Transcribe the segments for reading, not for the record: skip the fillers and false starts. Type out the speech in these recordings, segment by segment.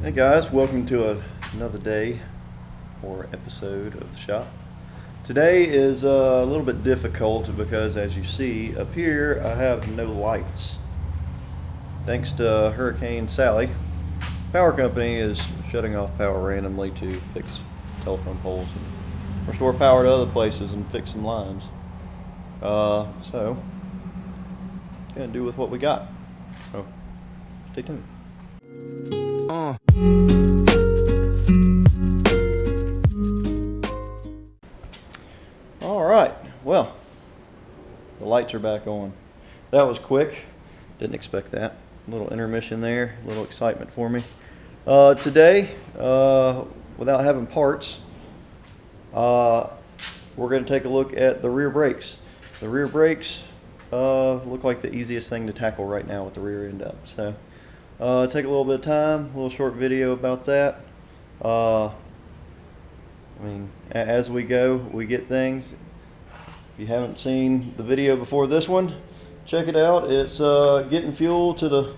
Hey guys, welcome to another day or episode of the shop. Today is a little bit difficult because, as you see up here, I have no lights. Thanks to Hurricane Sally, power company is shutting off power randomly to fix telephone poles and restore power to other places and fix some lines. So gonna do with what we got. So stay tuned. All right, well, the lights are back on. That was quick. Didn't expect that. A little intermission there, a little excitement for me. Today, without having parts, we're going to take a look at the rear brakes. The rear brakes look like the easiest thing to tackle right now with the rear end up. So take a little bit of time, a little short video about that. I mean, as we go, we get things. If you haven't seen the video before this one, check it out. It's getting fuel to the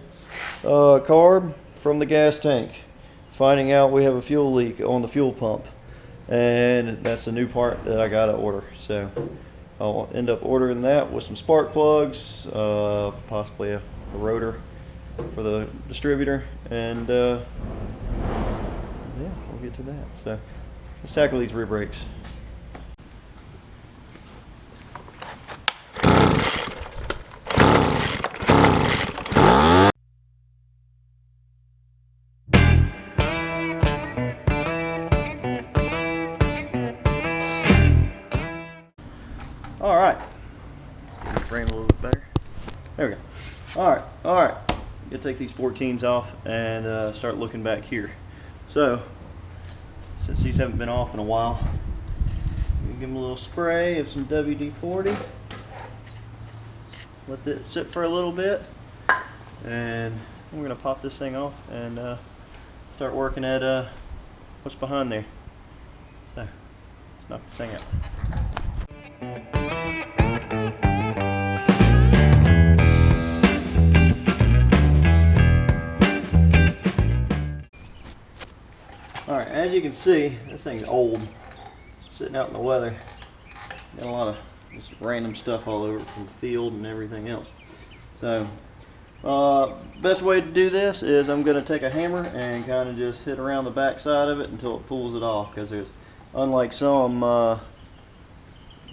carb from the gas tank. Finding out we have a fuel leak on the fuel pump. And that's a new part that I gotta order. So I'll end up ordering that with some spark plugs, possibly a rotor for the distributor, and yeah, we'll get to that. So let's tackle these rear brakes. All right, get the frame a little bit better. There we go. All right. Gonna take these 14s off and start looking back here. So, since these haven't been off in a while, give them a little spray of some WD-40. Let it sit for a little bit, and we're gonna pop this thing off and start working at what's behind there. So, let's knock this thing out. Alright, as you can see, this thing's old, sitting out in the weather. Got a lot of just random stuff all over it from the field and everything else. So, best way to do this is I'm going to take a hammer and kind of just hit around the back side of it until it pulls it off, because there's, unlike some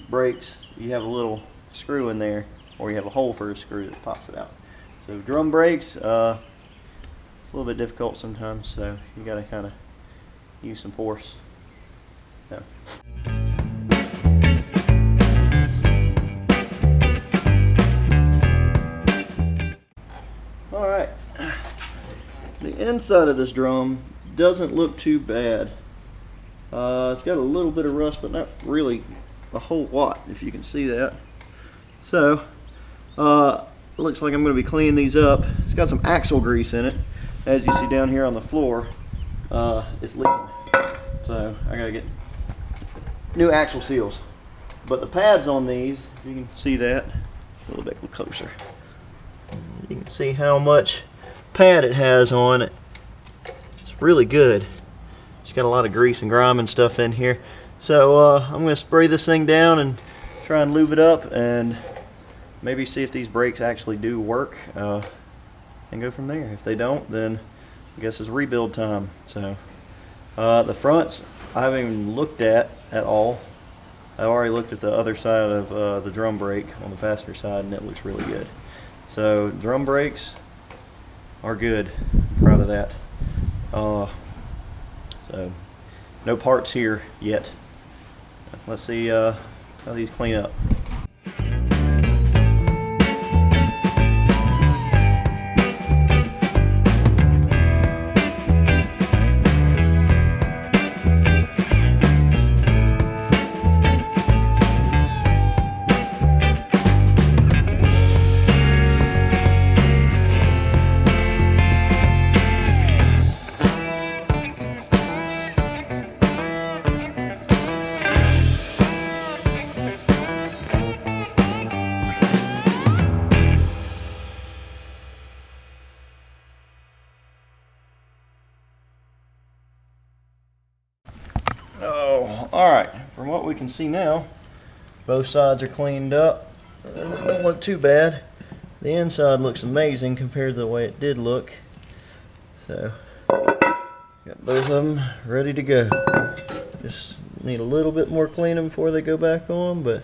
brakes, you have a little screw in there, or you have a hole for a screw that pops it out. So drum brakes, it's a little bit difficult sometimes, so you got to kind of use some force. So. Alright, the inside of this drum doesn't look too bad. It's got a little bit of rust, but not really a whole lot, if you can see that. So, it looks like I'm going to be cleaning these up. It's got some axle grease in it. As you see down here on the floor, it's leaking. So I gotta get new axle seals. But the pads on these, if you can see that a little bit closer, you can see how much pad it has on it. It's really good. It's got a lot of grease and grime and stuff in here. So I'm gonna spray this thing down and try and lube it up and maybe see if these brakes actually do work, and go from there. If they don't, then I guess it's rebuild time. So the fronts I haven't even looked at all. I already looked at the other side of the drum brake on the passenger side, and it looks really good. So drum brakes are good. I'm proud of that. So no parts here yet. Let's see how these clean up. Oh, all right. From what we can see now, both sides are cleaned up. It don't look too bad. The inside looks amazing compared to the way it did look. So, got both of them ready to go. Just need a little bit more cleaning before they go back on, but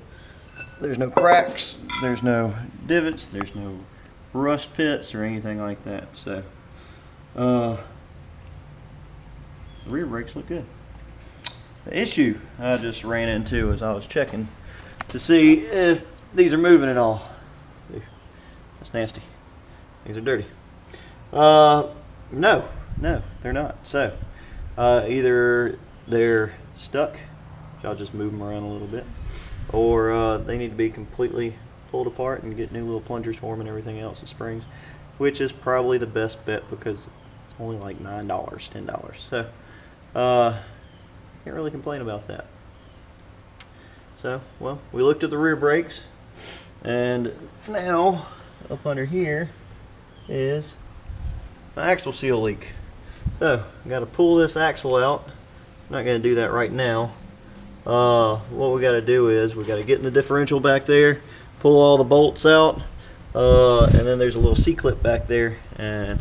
there's no cracks, there's no divots, there's no rust pits or anything like that. So, the rear brakes look good. The issue I just ran into as I was checking to see if these are moving at all. That's nasty. These are dirty. No, they're not. So, either they're stuck, so I'll just move them around a little bit, or they need to be completely pulled apart and get new little plungers for them and everything else, and springs, which is probably the best bet because it's only like $9, $10. So, can't really complain about that. So, well, we looked at the rear brakes, and now up under here is my axle seal leak. So, I got to pull this axle out. I'm not going to do that right now. What we got to do is we got to get in the differential back there, pull all the bolts out, and then there's a little C-clip back there, and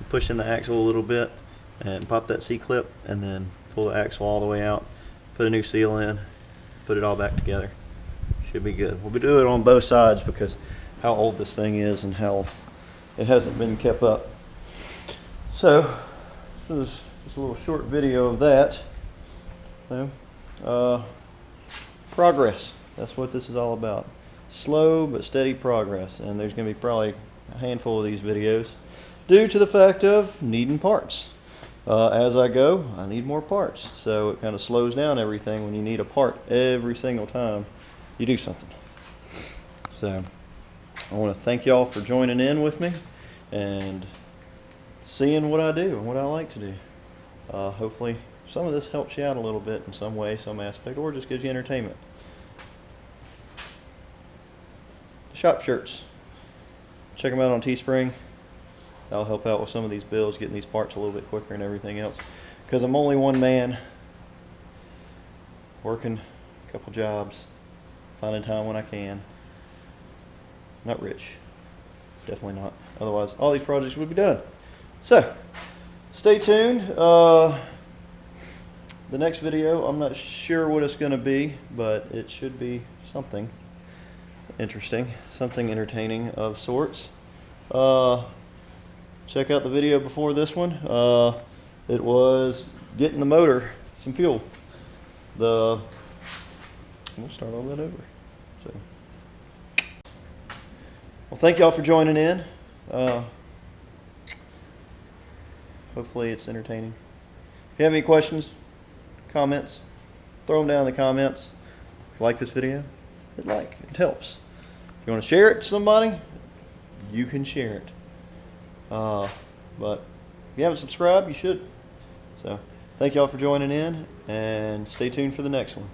push in the axle a little bit and pop that C-clip, and then pull the axle all the way out, put a new seal in, put it all back together. Should be good. We'll be doing it on both sides because how old this thing is and how it hasn't been kept up. So this is just a little short video of that. So, progress. That's what this is all about. Slow but steady progress, and there's going to be probably a handful of these videos due to the fact of needing parts. As I go, I need more parts, so it kind of slows down everything when you need a part every single time you do something. So I want to thank y'all for joining in with me and seeing what I do and what I like to do. Hopefully some of this helps you out a little bit in some way, some aspect, or just gives you entertainment. The shop shirts, check them out on Teespring. That'll help out with some of these bills, getting these parts a little bit quicker and everything else. Because I'm only one man, working a couple jobs, finding time when I can. Not rich, definitely not. Otherwise, all these projects would be done. So, stay tuned. The next video, I'm not sure what it's going to be, but it should be something interesting, something entertaining of sorts. Check out the video before this one. It was getting the motor some fuel. We'll start all that over. So, well, thank y'all for joining in. Hopefully it's entertaining. If you have any questions, comments, throw them down in the comments. If you like this video, hit like. It helps. If you want to share it to somebody, you can share it. But if you haven't subscribed, you should. So thank y'all for joining in, and stay tuned for the next one.